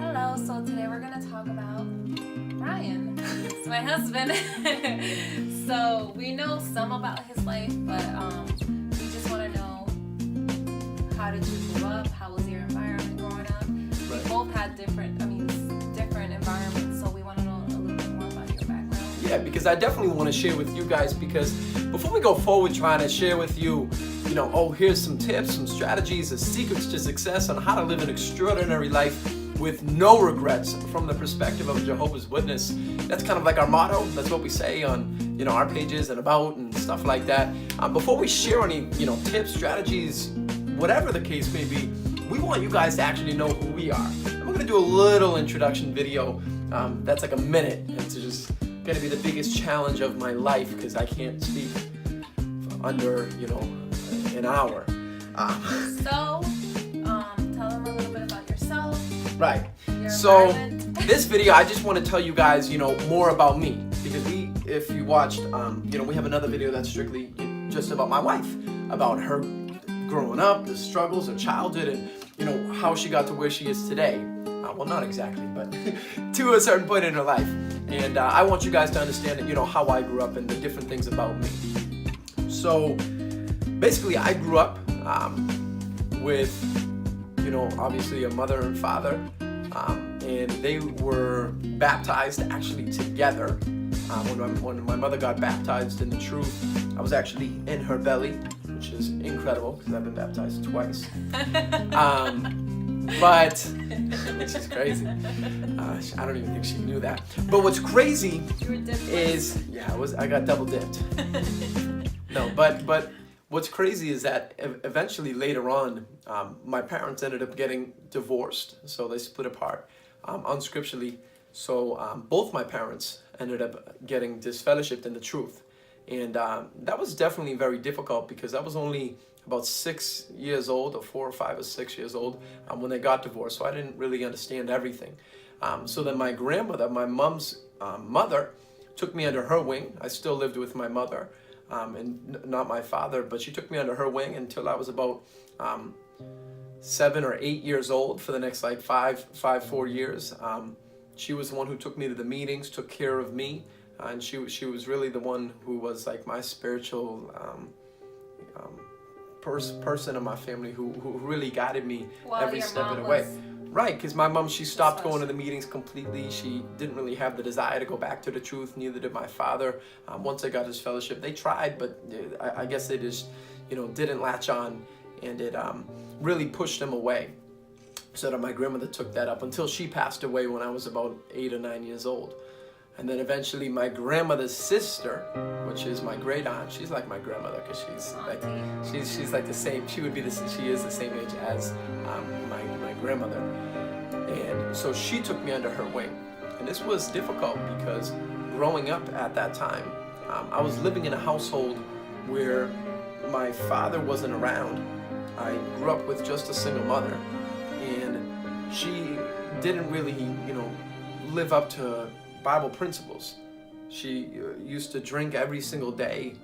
Hello, so today we're going to talk about Ryan. It's my husband. So we know some about his life, but we just want to know, how did you grow up? How was your environment growing up? We both had different environments, so we want to know a little bit more about your background. Yeah, because I definitely want to share with you guys, because before we go forward trying to share with you, here's some tips, some strategies, the secrets to success on how to live an extraordinary life with no regrets from the perspective of a Jehovah's Witness. That's kind of like our motto. That's what we say on our pages and about and stuff like that. Before we share any tips, strategies, whatever the case may be, we want you guys to actually know who we are. And we're going to do a little introduction video that's like a minute. It's just going to be the biggest challenge of my life because I can't speak for under an hour. So tell them a little bit about yourself. Right. Your So environment. this video, I just want to tell you guys, more about me, because if you watched, we have another video that's strictly just about my wife, about her growing up, the struggles of childhood, and how she got to where she is today. Well, not exactly, but to a certain point in her life. And I want you guys to understand that, how I grew up and the different things about me. So basically, I grew up with obviously a mother and father, and they were baptized actually together. When my mother got baptized in the truth, I was actually in her belly, which is incredible because I've been baptized twice. But which is crazy. I don't even think she knew that. But what's crazy is, I got double dipped. No, but what's crazy is that eventually later on, my parents ended up getting divorced, so they split apart unscripturally. So both my parents ended up getting disfellowshipped in the truth, and that was definitely very difficult because I was only about 6 years old, or 4 or 5 or 6 years old, when they got divorced. So I didn't really understand everything. So then my grandmother, my mom's mother, took me under her wing. I still lived with my mother. And not my father, but she took me under her wing until I was about 7 or 8 years old for the next 4 years. She was the one who took me to the meetings, took care of me, and she was really the one who was like my spiritual person in my family who really guided me every step of the way. Right, because my mom, she stopped going to the meetings completely. She didn't really have the desire to go back to the truth. Neither did my father. Once I got his fellowship, they tried, but I guess they just, didn't latch on, and it really pushed them away. So that my grandmother took that up until she passed away when I was about 8 or 9 years old. And then eventually my grandmother's sister, which is my great aunt, she's like my grandmother because she's like the same. She is the same age as my grandmother. And so she took me under her wing. And this was difficult because growing up at that time, I was living in a household where my father wasn't around. I grew up with just a single mother, and she didn't really, live up to Bible principles. She used to drink every single day.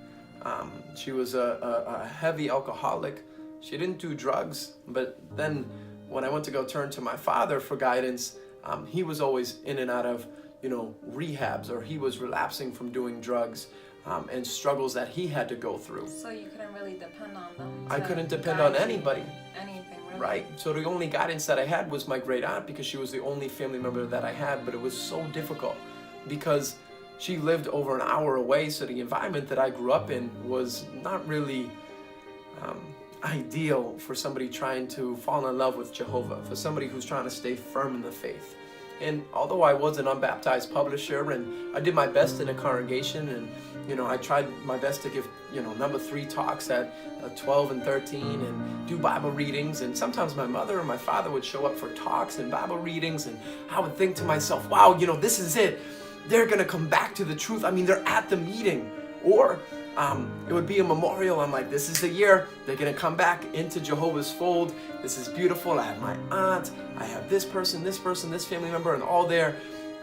She was a heavy alcoholic. She didn't do drugs, but then when I went to go turn to my father for guidance, he was always in and out of, rehabs, or he was relapsing from doing drugs, and struggles that he had to go through. So you couldn't really depend on them. I couldn't depend on anybody. Anything, really. Right. So the only guidance that I had was my great aunt, because she was the only family member that I had, but it was so difficult because she lived over an hour away, so the environment that I grew up in was not really ideal for somebody trying to fall in love with Jehovah, for somebody who's trying to stay firm in the faith. And although I was an unbaptized publisher, and I did my best in a congregation, and I tried my best to give number 3 talks at 12 and 13, and do Bible readings, and sometimes my mother or my father would show up for talks and Bible readings, and I would think to myself, wow, this is it. They're gonna come back to the truth. I mean, they're at the meeting. Or it would be a memorial. I'm like, this is the year they're gonna come back into Jehovah's fold. This is beautiful. I have my aunt, I have this person, this family member, and all there.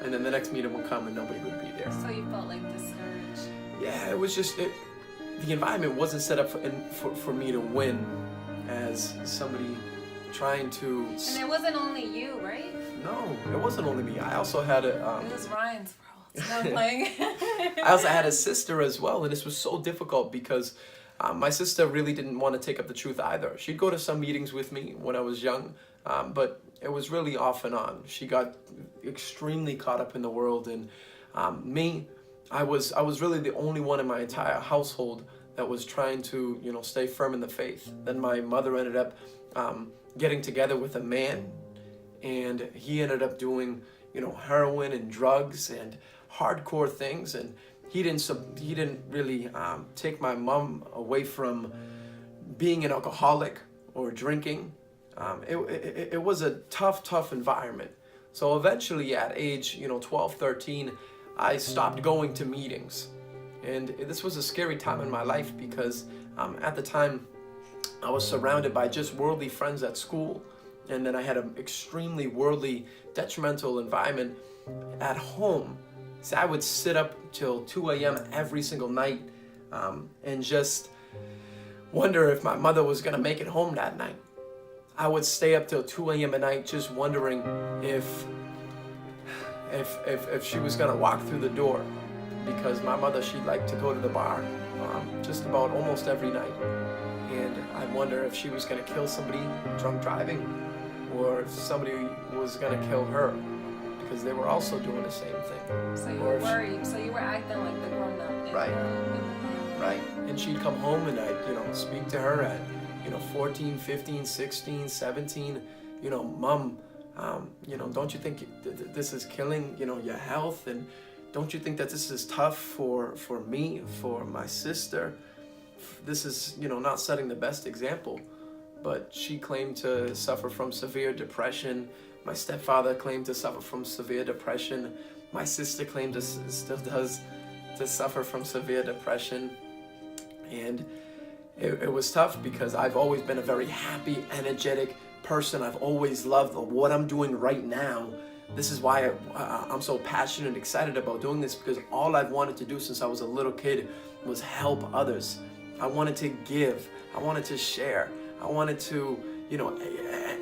And then the next meeting will come and nobody would be there. So you felt like discouraged. Yeah, it was just, the environment wasn't set up for me to win as somebody trying to... And it wasn't only you, right? No, it wasn't only me. I also had a... it was Ryan's world. No, I'm playing. I also had a sister as well, and this was so difficult because my sister really didn't want to take up the truth either. She'd go to some meetings with me when I was young, but it was really off and on. She got extremely caught up in the world, and me, I was really the only one in my entire household that was trying to, stay firm in the faith. Then my mother ended up getting together with a man, and he ended up doing, heroin and drugs and hardcore things, and he didn't really take my mom away from being an alcoholic or drinking. It was a tough environment. So eventually at age 12, 13, I stopped going to meetings. And this was a scary time in my life because at the time I was surrounded by just worldly friends at school, and then I had an extremely worldly, detrimental environment at home. So I would sit up till 2 a.m. every single night and just wonder if my mother was gonna make it home that night. I would stay up till 2 a.m. at night just wondering if she was gonna walk through the door, because my mother, she liked to go to the bar just about almost every night. And I'd wonder if she was gonna kill somebody drunk driving, or if somebody was gonna kill her, because they were also doing the same thing. So you were worried. So you were acting like the grown up. Right. And she'd come home and I'd, speak to her at, 14, 15, 16, 17, Mom, don't you think this is killing, your health? And don't you think that this is tough for me, for my sister? This is, not setting the best example. But she claimed to suffer from severe depression. My stepfather claimed to suffer from severe depression. My sister claimed to still does to suffer from severe depression. And it was tough because I've always been a very happy, energetic person. I've always loved what I'm doing right now. This is why I'm so passionate and excited about doing this, because all I've wanted to do since I was a little kid was help others. I wanted to give. I wanted to share. I wanted to,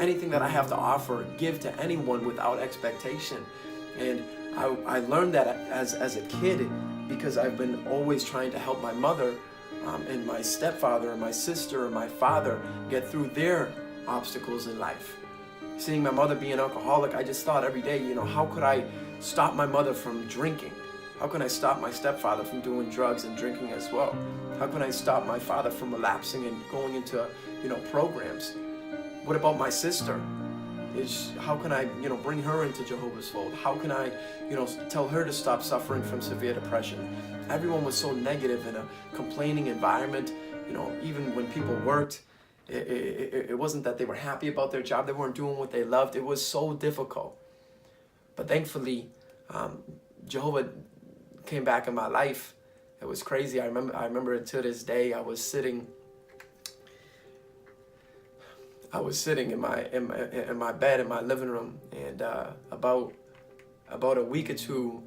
anything that I have to offer, give to anyone without expectation. And I learned that as a kid because I've been always trying to help my mother and my stepfather and my sister and my father get through their obstacles in life. Seeing my mother be an alcoholic, I just thought every day, how could I stop my mother from drinking? How can I stop my stepfather from doing drugs and drinking as well? How can I stop my father from relapsing and going into, programs? What about my sister? How can I, bring her into Jehovah's fold? How can I, tell her to stop suffering from severe depression? Everyone was so negative in a complaining environment. Even when people worked, it wasn't that they were happy about their job. They weren't doing what they loved. It was so difficult. But thankfully, Jehovah came back in my life. It was crazy. I remember it to this day. I was sitting in my bed in my living room, and about a week or two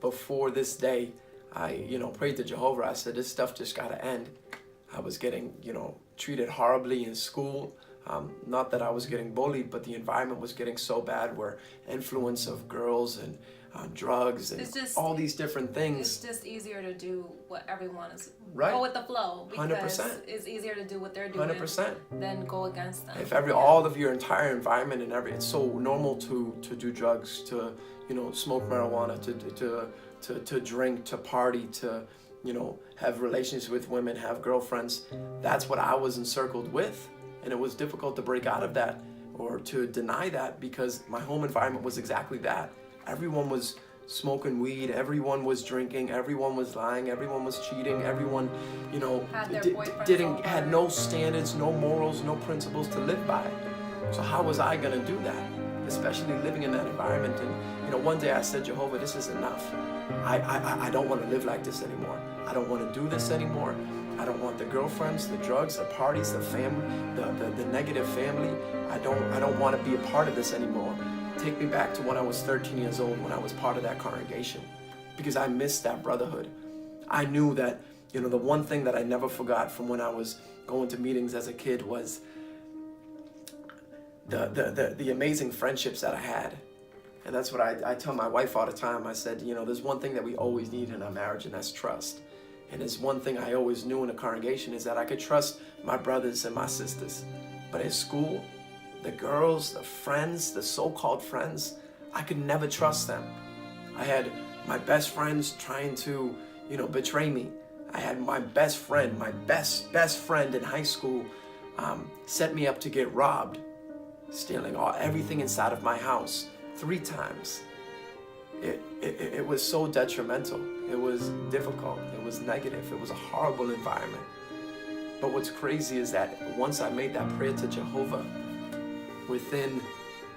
before this day, I prayed to Jehovah. I said, this stuff just gotta end. I was getting treated horribly in school. Not that I was getting bullied, but the environment was getting so bad, where influence of girls and drugs and all these different things. It's just easier to do what everyone is. Right. Go with the flow, because 100%. it's easier to do what they're doing 100%. than go against them. If all of your entire environment and it's so normal to do drugs, to smoke marijuana, to drink, to party, to have relationships with women, have girlfriends. That's what I was encircled with, and it was difficult to break out of that or to deny that, because my home environment was exactly that. Everyone was smoking weed, everyone was drinking, everyone was lying, everyone was cheating, everyone, had no standards, no morals, no principles to live by. So how was I gonna do that? Especially living in that environment. And one day I said, Jehovah, this is enough. I don't want to live like this anymore. I don't want to do this anymore. I don't want the girlfriends, the drugs, the parties, the family, the negative family. I don't want to be a part of this anymore. Take me back to when I was 13 years old, when I was part of that congregation, because I missed that brotherhood. I knew that, the one thing that I never forgot from when I was going to meetings as a kid was the amazing friendships that I had. And that's what I tell my wife all the time. I said, there's one thing that we always need in our marriage, and that's trust. And there's one thing I always knew in the congregation is that I could trust my brothers and my sisters. But at school, the girls, the friends, the so-called friends, I could never trust them. I had my best friends trying to, betray me. I had my best friend, my best friend in high school, set me up to get robbed, stealing everything inside of my house 3 times. It was so detrimental. It was difficult. It was negative. It was a horrible environment. But what's crazy is that once I made that prayer to Jehovah, within,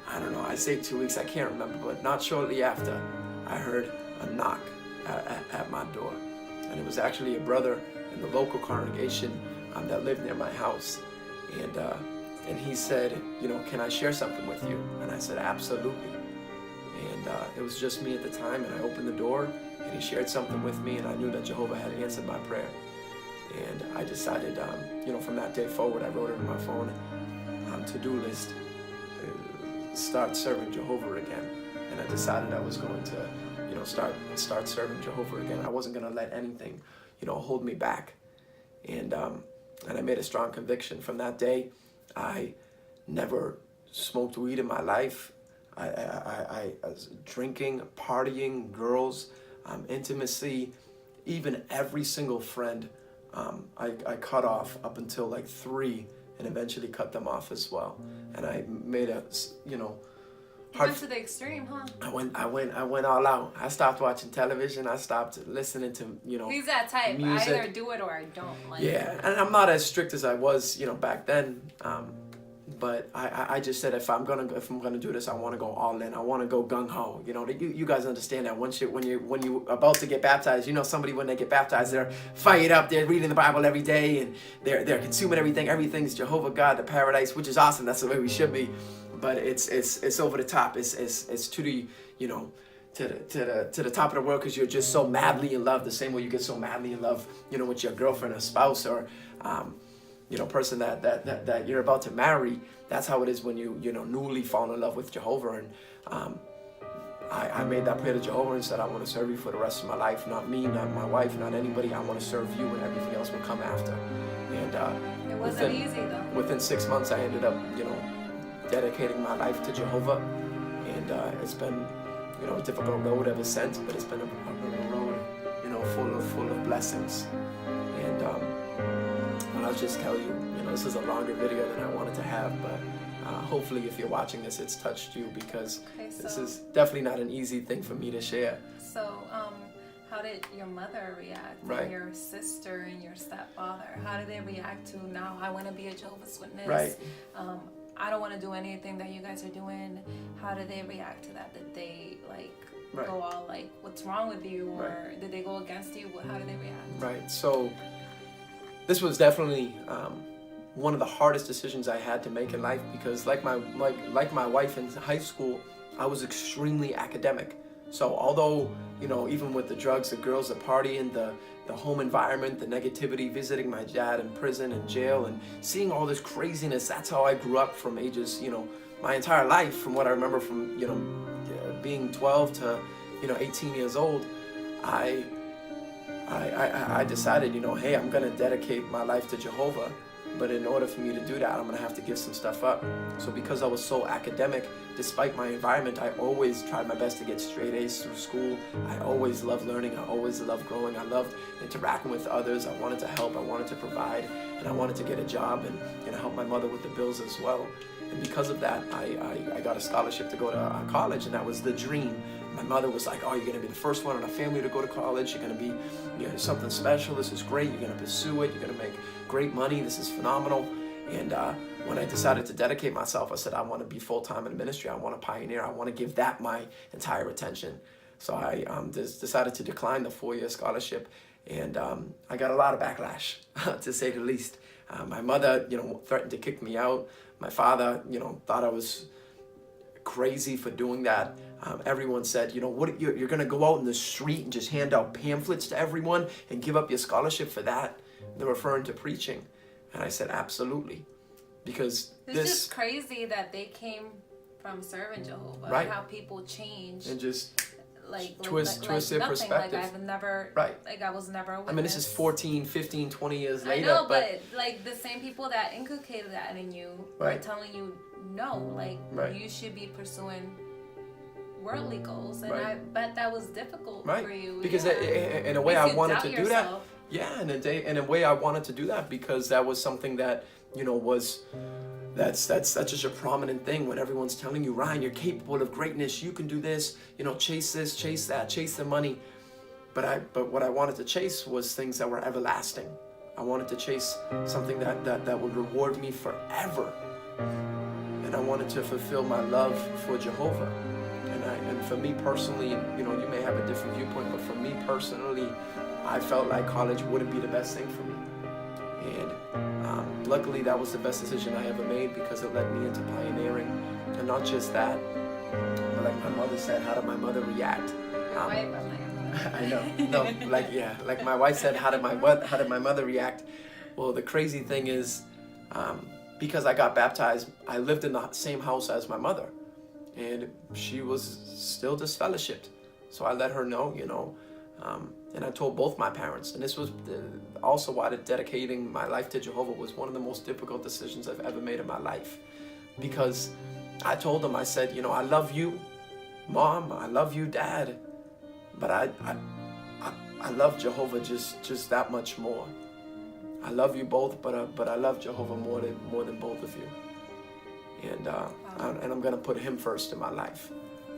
I don't know, I say 2 weeks, I can't remember, but not shortly after, I heard a knock at my door. And it was actually a brother in the local congregation that lived near my house. And he said, can I share something with you? And I said, absolutely. And it was just me at the time, and I opened the door, and he shared something with me, and I knew that Jehovah had answered my prayer. And I decided, from that day forward, I wrote it on my phone, to-do list, start serving Jehovah again. And I decided I was going to, start serving Jehovah again. I wasn't going to let anything, hold me back. And I made a strong conviction. From that day, I never smoked weed in my life. I was drinking, partying, girls, intimacy, even every single friend I cut off up until like 3, and eventually cut them off as well. And I made a, You went to the extreme, huh? I went all out. I stopped watching television. I stopped listening to, He's that type. music. I either do it or I don't. Yeah, and I'm not as strict as I was, back then. But I just said if I'm gonna do this, I want to go all in. I want to go gung ho. You guys understand that when you about to get baptized, somebody when they get baptized, they're fired up. They're reading the Bible every day, and they're consuming everything. Everything's Jehovah God, the paradise, which is awesome. That's the way we should be. But it's over the top. It's to the to the top of the world, because you're just so madly in love. The same way you get so madly in love, with your girlfriend or spouse or person that you're about to marry. That's how it is when you newly fall in love with Jehovah. And I made that prayer to Jehovah and said, I want to serve you for the rest of my life. Not me, not my wife, not anybody. I want to serve you, and everything else will come after. And it wasn't easy though. Within 6 months, I ended up dedicating my life to Jehovah, and it's been a difficult road ever since, but it's been a road full of blessings. And I'll just tell you, this is a longer video than I wanted to have, but hopefully if you're watching this, it's touched you, because this is definitely not an easy thing for me to share. So, how did your mother react? Right. And your sister and your stepfather? How did they react to, now I want to be a Jehovah's Witness? Right. I don't want to do anything that you guys are doing. How did they react to that? Did they go all what's wrong with you? Or did they go against you? How did they react? Right. So this was definitely one of the hardest decisions I had to make in life, because like my wife in high school, I was extremely academic. So although, even with the drugs, the girls, the partying, the home environment, the negativity, visiting my dad in prison and jail, and seeing all this craziness, that's how I grew up from ages, my entire life, from what I remember from, being 12 to, 18 years old. I decided, hey, I'm going to dedicate my life to Jehovah. But in order for me to do that, I'm going to have to give some stuff up. So because I was so academic, despite my environment, I always tried my best to get straight A's through school. I always loved learning. I always loved growing. I loved interacting with others. I wanted to help. I wanted to provide. And I wanted to get a job and help my mother with the bills as well. And because of that, I got a scholarship to go to college, and that was the dream. My mother was like, oh, you're going to be the first one in our family to go to college. You're going to be something special. This is great. You're going to pursue it. You're going to make great money. This is phenomenal. And when I decided to dedicate myself, I said, I want to be full-time in ministry. I want to pioneer. I want to give that my entire attention. So I decided to decline the 4-year scholarship. And I got a lot of backlash, to say the least. My mother, threatened to kick me out. My father, thought I was crazy for doing that. Everyone said, what, you're going to go out in the street and just hand out pamphlets to everyone and give up your scholarship for that? They're referring to preaching. And I said, absolutely. because it's just crazy that they came from serving Jehovah, right? How people change and just twist their perspective. Like I've never, right? Like I was never a witness. I mean, this is 14, 15, 20 years later. I know, but like the same people that inculcated that in you right. are telling you no, like right. you should be pursuing worldly goals, and right. I bet that was difficult right. for you. Because in a way, I wanted to do that. Yeah, in a way, I wanted to do that because that was something that was. That's such a prominent thing when everyone's telling you, Ryan, you're capable of greatness. You can do this. Chase this, chase that, chase the money. But what I wanted to chase was things that were everlasting. I wanted to chase something that would reward me forever. And I wanted to fulfill my love for Jehovah. And for me personally, you may have a different viewpoint, but for me personally, I felt like college wouldn't be the best thing for me. And luckily, that was the best decision I ever made because it led me into pioneering. And not just that, but like my mother said, how did my mother react? I know. No, like my wife said, how did my mother react? Well, the crazy thing is, because I got baptized, I lived in the same house as my mother, and she was still disfellowshipped. So I let her know, and I told both my parents, and this was also why dedicating my life to Jehovah was one of the most difficult decisions I've ever made in my life, because I told them, I said, I love you, Mom, I love you, Dad, but I love Jehovah just that much more. I love you both, but I love Jehovah more than both of you, and I'm gonna put Him first in my life,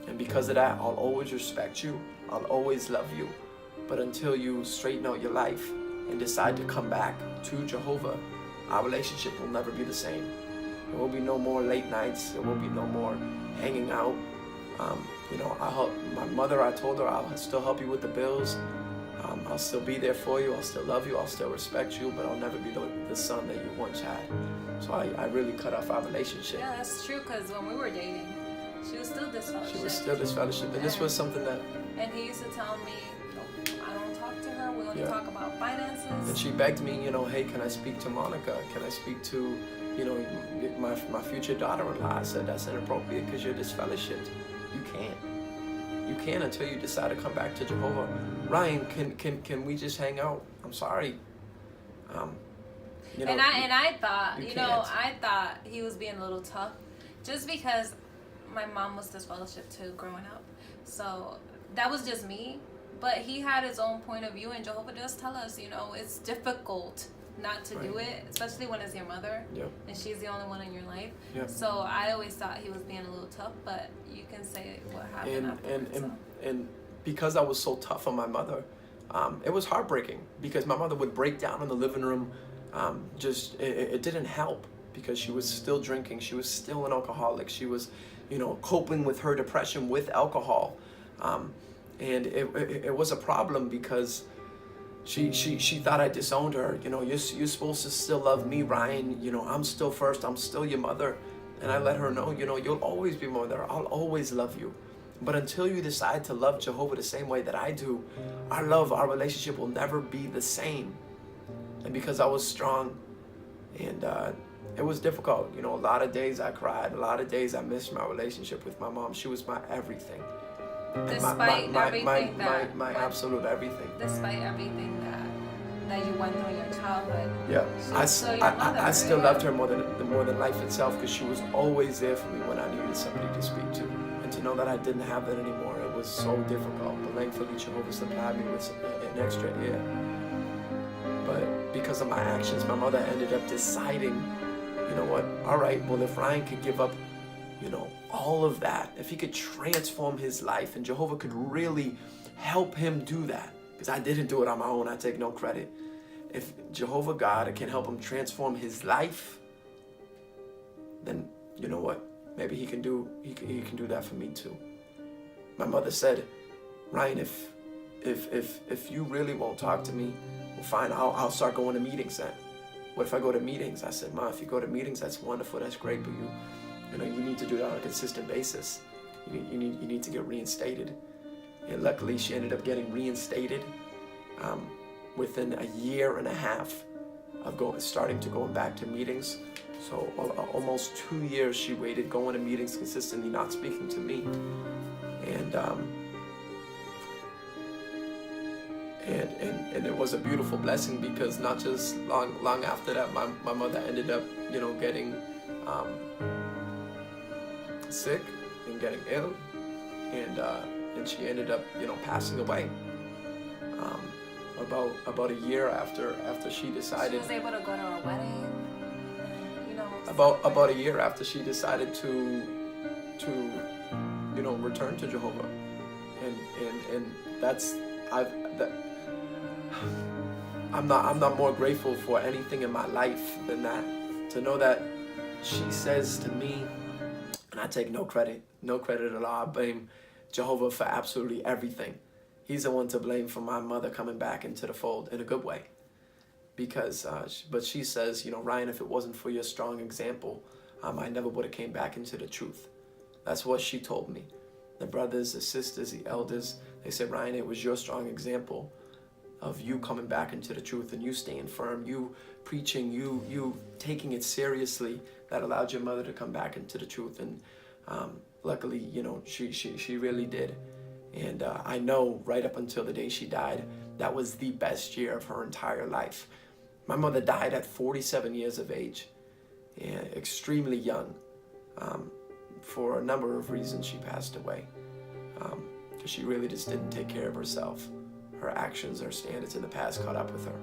and because of that, I'll always respect you, I'll always love you. But until you straighten out your life and decide to come back to Jehovah, our relationship will never be the same. There will be no more late nights. There will be no more hanging out. I help my mother. I told her I'll still help you with the bills. I'll still be there for you. I'll still love you. I'll still respect you. But I'll never be the son that you once had. So I really cut off our relationship. Yeah, that's true. Because when we were dating, she was still disfellowshipped. She was still disfellowshipped, and this was something that. And he used to tell me, I don't talk to her. We only talk about finances. And she begged me, hey, can I speak to Monica? Can I speak to, my future daughter-in-law? I said, that's inappropriate because you're disfellowshipped. You can't until you decide to come back to Jehovah. Ryan, can we just hang out? I'm sorry. And I thought, I thought he was being a little tough, just because my mom was disfellowshipped too growing up. So that was just me. But he had his own point of view, and Jehovah does tell us, it's difficult not to do it, especially when it's your mother, and she's the only one in your life. So I always thought he was being a little tough, but you can say what happened and because I was so tough on my mother, it was heartbreaking because my mother would break down in the living room. It didn't help because she was still drinking. She was still an alcoholic. She was, coping with her depression with alcohol. And it was a problem because she thought I disowned her. You're supposed to still love me, Ryan. I'm still first. I'm still your mother. And I let her know, you'll always be my mother. I'll always love you. But until you decide to love Jehovah the same way that I do, our relationship will never be the same. And because I was strong, and it was difficult. A lot of days I cried. A lot of days I missed my relationship with my mom. She was my everything. Despite everything my absolute everything. Despite everything that you went through in your childhood. Yeah, I still loved her more than life itself because she was always there for me when I needed somebody to speak to. And to know that I didn't have that anymore, it was so difficult. But thankfully, Jehovah supplied me with an extra ear. But because of my actions, my mother ended up deciding, all right, well, if Ryan could give up all of that, if he could transform his life, and Jehovah could really help him do that, because I didn't do it on my own, I take no credit. If Jehovah God can help him transform his life, then you know what? Maybe he can do that for me too. My mother said, Ryan, if you really won't talk to me, well, fine, I'll start going to meetings then. What if I go to meetings? I said, Ma, if you go to meetings, that's wonderful, that's great, but you need to do that on a consistent basis. You need to get reinstated. And luckily, she ended up getting reinstated. Within a year and a half, starting to going back to meetings. So almost 2 years she waited, going to meetings consistently, not speaking to me. And it was a beautiful blessing, because not just long after that, my mother ended up, getting sick and getting ill, and she ended up, passing away. About a year after she decided. She was able to go to our wedding. About a year after she decided to return to Jehovah, and I'm not more grateful for anything in my life than that, to know that she says to me, and I take no credit at all. I blame Jehovah for absolutely everything. He's the one to blame for my mother coming back into the fold in a good way. Because, but she says, Ryan, if it wasn't for your strong example, I never would have came back into the truth. That's what she told me. The brothers, the sisters, the elders, they said, Ryan, it was your strong example of you coming back into the truth and you staying firm, you preaching, you taking it seriously, that allowed your mother to come back into the truth. And luckily, she really did. And I know right up until the day she died, that was the best year of her entire life. My mother died at 47 years of age, and extremely young. For a number of reasons, she passed away. Because she really just didn't take care of herself. Her actions, her standards in the past caught up with her.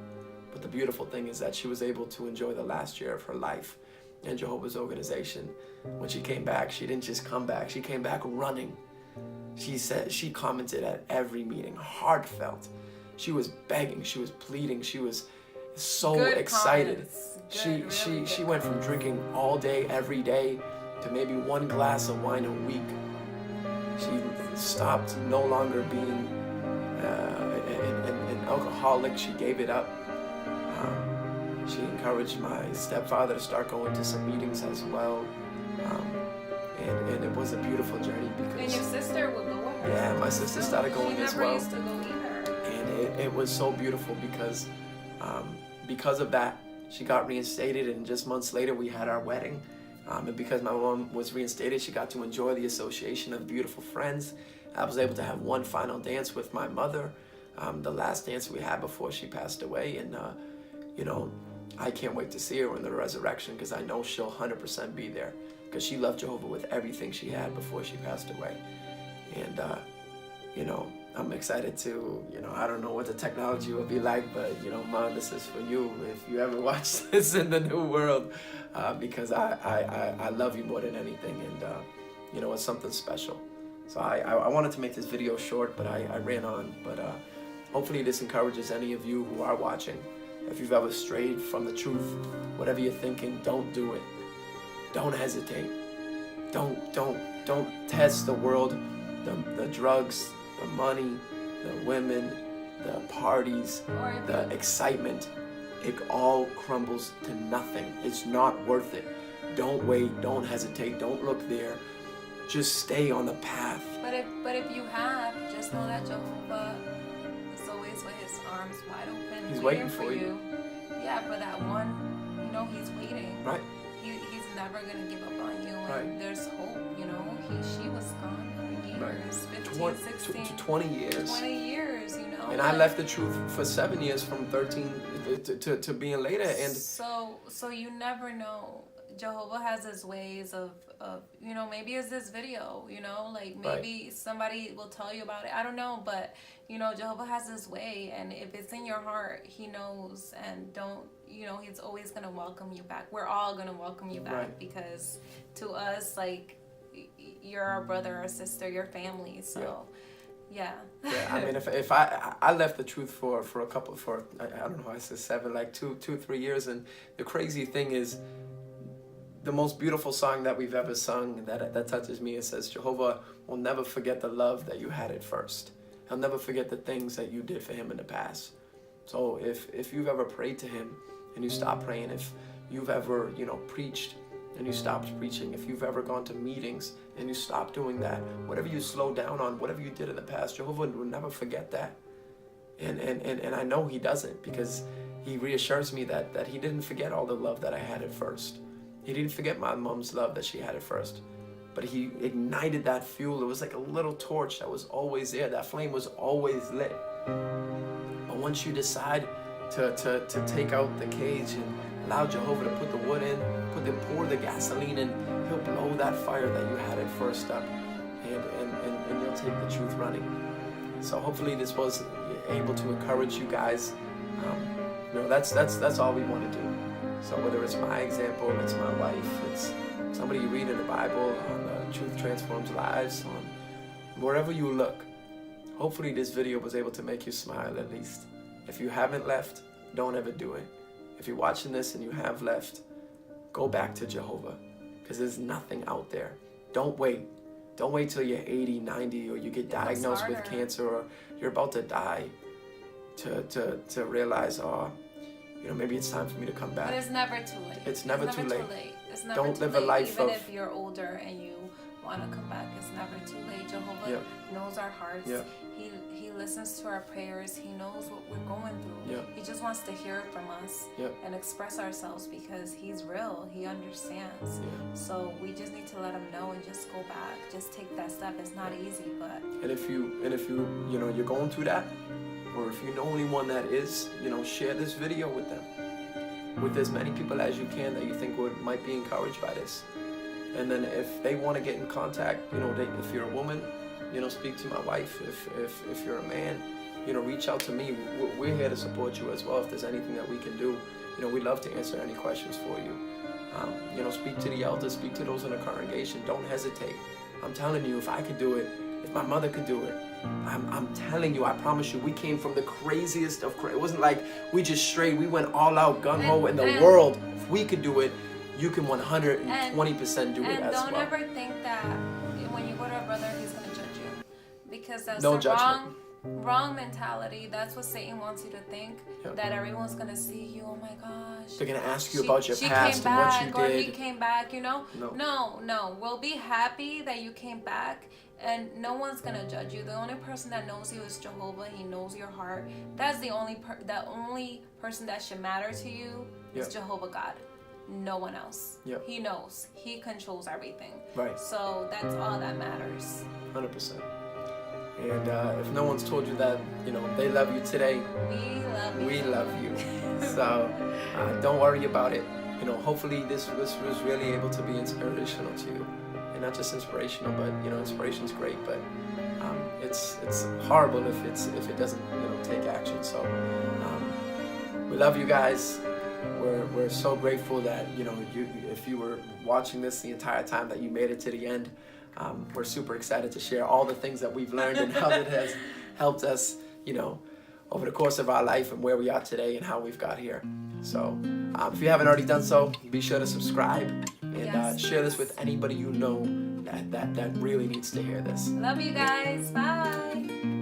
But the beautiful thing is that she was able to enjoy the last year of her life in Jehovah's organization. When she came back, she didn't just come back, she came back running. She said, she commented at every meeting, heartfelt. She was begging, she was pleading, she was so good excited. Good, She went from drinking all day, every day, to maybe one glass of wine a week. She stopped no longer being an alcoholic. She gave it up. She encouraged my stepfather to start going to some meetings as well. And it was a beautiful journey, because... And your sister would go with her? Yeah, my sister started going as well. She never used to go either. And it was so beautiful, because of that, she got reinstated, and just months later we had our wedding. And because my mom was reinstated, she got to enjoy the association of beautiful friends. I was able to have one final dance with my mother, the last dance we had before she passed away. And, I can't wait to see her in the resurrection, because I know she'll 100% be there, because she loved Jehovah with everything she had before she passed away. And, I'm excited to, I don't know what the technology will be like, but, Mom, this is for you if you ever watch this in the new world, because I love you more than anything, and, it's something special. So I wanted to make this video short, but I ran on. But hopefully this encourages any of you who are watching. If you've ever strayed from the truth, whatever you're thinking, don't do it. Don't hesitate. Don't test the world, the drugs, the money, the women, the parties, the excitement. It all crumbles to nothing. It's not worth it. Don't wait, don't hesitate, don't look there. Just stay on the path. But if you have, just know that Jehovah is always with his arms wide open. He's waiting for you. Yeah, for that one, he's waiting. Right. He's never gonna give up on you. And right. There's hope, she was gone for years, right. 15, 16. 20 years. 20 years, And I left the truth for 7 years, from 13 to being later. And so you never know. Jehovah has his ways of maybe it's this video, like maybe right. Somebody will tell you about it. I don't know, but Jehovah has his way, and if it's in your heart, he knows. And don't, he's always gonna welcome you back. We're all gonna welcome you back, right. Because to us, like, you're our brother or sister, your family. So yeah. Yeah, I mean, if I left the truth for a couple, I don't know, I said 7, like 2-3 years. And the crazy thing is, the most beautiful song that we've ever sung that touches me, it says, Jehovah will never forget the love that you had at first. He'll never forget the things that you did for him in the past. So if you've ever prayed to him and you stopped praying, if you've ever, preached and you stopped preaching, if you've ever gone to meetings and you stopped doing that, whatever you slowed down on, whatever you did in the past, Jehovah will never forget that. And I know he doesn't, because he reassures me that he didn't forget all the love that I had at first. He didn't forget my mom's love that she had at first. But he ignited that fuel. It was like a little torch that was always there. That flame was always lit. But once you decide to take out the cage and allow Jehovah to put the wood in, pour the gasoline in, he'll blow that fire that you had at first up, and you'll take the truth running. So hopefully this was able to encourage you guys. That's all we want to do. So whether it's my example, it's my wife, it's somebody you read in the Bible, on Truth Transforms Lives, on wherever you look, hopefully this video was able to make you smile at least. If you haven't left, don't ever do it. If you're watching this and you have left, go back to Jehovah, because there's nothing out there. Don't wait. Don't wait till you're 80, 90, or you get diagnosed with cancer, or you're about to die to realize, maybe it's time for me to come back. But it's never too late. It's never too late. It's never Don't too live late. a life Even of... if you're older and you want to come back, it's never too late. Jehovah knows our hearts. He listens to our prayers. He knows what we're going through. He just wants to hear it from us and express ourselves, because he's real. He understands. So we just need to let him know and just go back. Just take that step. It's not easy, but... And if you you're going through that, or if you know anyone that is, share this video with them, with as many people as you can that you think might be encouraged by this. And then if they want to get in contact, if you're a woman, speak to my wife. If you're a man, reach out to me. We're here to support you as well. If there's anything that we can do, we'd love to answer any questions for you. Speak to the elders, speak to those in the congregation. Don't hesitate. I'm telling you, if I could do it, if my mother could do it, I'm telling you, I promise you, we came from the craziest of crazy. It wasn't like we just strayed. We went all out, gung-ho in the world. If we could do it, you can 120% do it as well. And don't ever think that when you go to a brother, he's going to judge you. Because that's no the judgment. wrong mentality. That's what Satan wants you to think, that everyone's going to see you. Oh my gosh. They're going to ask you about your past and what you did. Or he came back, No. We'll be happy that you came back, and no one's going to judge you. The only person that knows you is Jehovah. He knows your heart. That's the only person that should matter to you is Jehovah God. No one else. He knows. He controls everything. Right. So that's all that matters. 100%. And if no one's told you that, they love you today, we love you. So don't worry about it. Hopefully this was really able to be inspirational to you. And not just inspirational, but inspiration's great, but it's horrible if it doesn't take action. So we love you guys. We're so grateful that if you were watching this the entire time, that you made it to the end. We're super excited to share all the things that we've learned and how it has helped us, over the course of our life and where we are today and how we've got here. So if you haven't already done so, be sure to subscribe and share this with anybody that really needs to hear this. Love you guys. Bye.